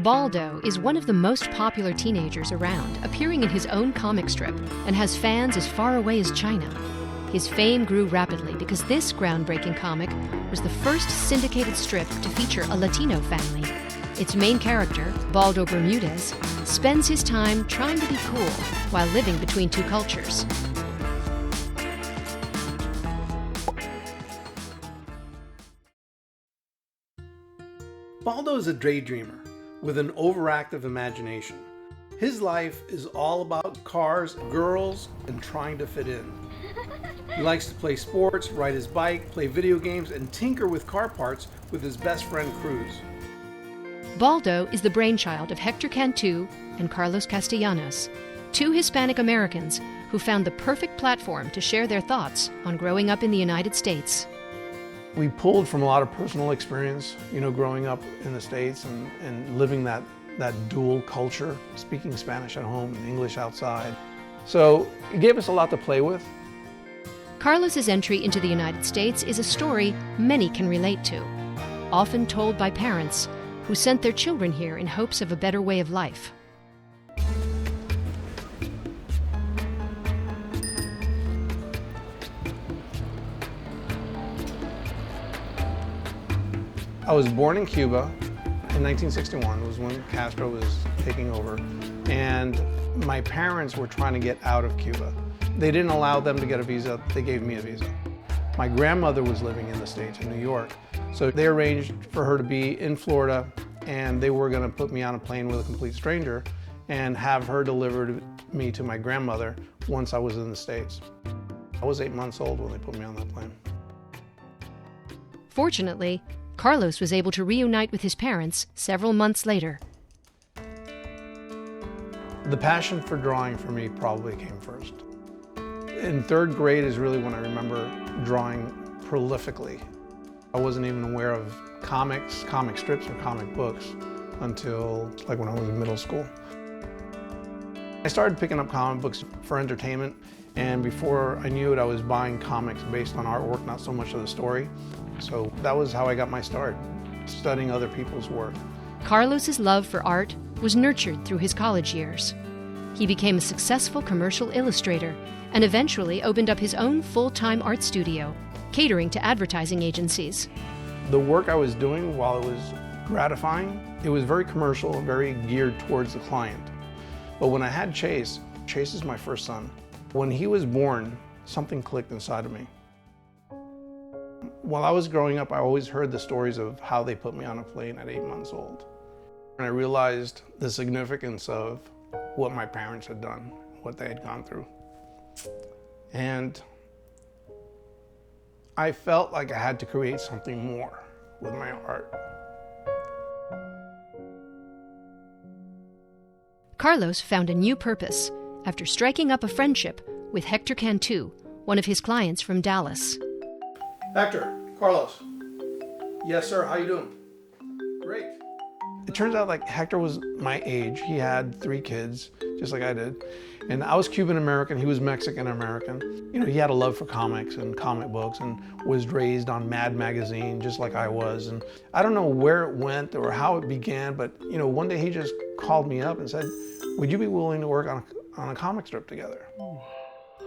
Baldo is one of the most popular teenagers around, appearing in his own comic strip, and has fans as far away as China. His fame grew rapidly because this groundbreaking comic was the first syndicated strip to feature a Latino family. Its main character, Baldo Bermudez, spends his time trying to be cool while living between two cultures. Baldo is a daydreamer with an overactive imagination. His life is all about cars, girls, and trying to fit in. He likes to play sports, ride his bike, play video games, and tinker with car parts with his best friend Cruz. Baldo is the brainchild of Hector Cantu and Carlos Castellanos, two Hispanic Americans who found the perfect platform to share their thoughts on growing up in the United States. We pulled from a lot of personal experience, growing up in the States and living that dual culture, speaking Spanish at home and English outside. So it gave us a lot to play with. Carlos's entry into the United States is a story many can relate to, often told by parents who sent their children here in hopes of a better way of life. I was born in Cuba in 1961, was when Castro was taking over, and my parents were trying to get out of Cuba. They didn't allow them to get a visa, they gave me a visa. My grandmother was living in the States, in New York, so they arranged for her to be in Florida, and they were gonna put me on a plane with a complete stranger and have her deliver me to my grandmother once I was in the States. I was 8 months old when they put me on that plane. Fortunately, Carlos was able to reunite with his parents several months later. The passion for drawing for me probably came first. In third grade is really when I remember drawing prolifically. I wasn't even aware of comics, comic strips, or comic books until like when I was in middle school. I started picking up comic books for entertainment, and before I knew it, I was buying comics based on artwork, not so much of the story. So that was how I got my start, studying other people's work. Carlos's love for art was nurtured through his college years. He became a successful commercial illustrator and eventually opened up his own full-time art studio, catering to advertising agencies. The work I was doing, while it was gratifying, it was very commercial and very geared towards the client. But when I had Chase is my first son. When he was born, something clicked inside of me. While I was growing up, I always heard the stories of how they put me on a plane at 8 months old. And I realized the significance of what my parents had done, what they had gone through. And I felt like I had to create something more with my art. Carlos found a new purpose after striking up a friendship with Hector Cantu, one of his clients from Dallas. Hector, Carlos. Yes, sir. How you doing? Great. It turns out like Hector was my age. He had 3 kids, just like I did. And I was Cuban American, he was Mexican American. He had a love for comics and comic books and was raised on Mad Magazine, just like I was. And I don't know where it went or how it began, but one day he just called me up and said, would you be willing to work on a comic strip together?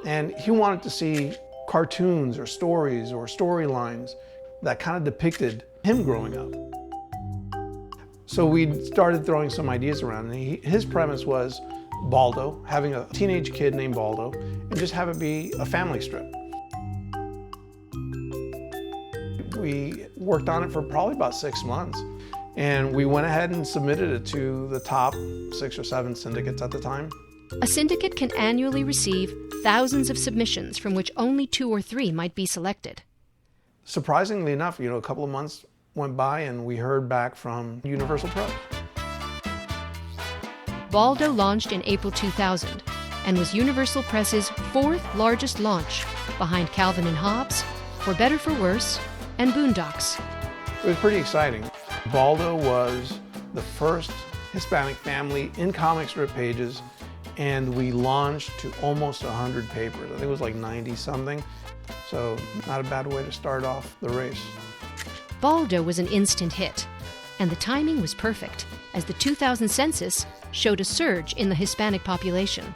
And he wanted to see cartoons or stories or storylines that kind of depicted him growing up. So we started throwing some ideas around, and his premise was Baldo, having a teenage kid named Baldo, and just have it be a family strip. We worked on it for probably about 6 months, and we went ahead and submitted it to the top 6 or 7 syndicates at the time. A syndicate can annually receive thousands of submissions from which only 2 or 3 might be selected. Surprisingly enough, a couple of months went by and we heard back from Universal Press. Baldo launched in April 2000 and was Universal Press's 4th largest launch, behind Calvin and Hobbes, For Better For Worse, and Boondocks. It was pretty exciting. Baldo was the first Hispanic family in comic strip pages, and we launched to almost 100 papers. I think it was like 90 something. So not a bad way to start off the race. Baldo was an instant hit, and the timing was perfect, as the 2000 census showed a surge in the Hispanic population.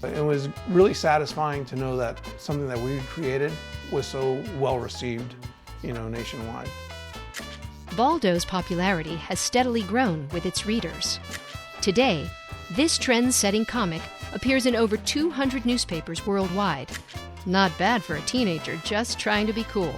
It was really satisfying to know that something that we created was so well received, nationwide. Baldo's popularity has steadily grown with its readers. Today, this trend-setting comic appears in over 200 newspapers worldwide. Not bad for a teenager just trying to be cool.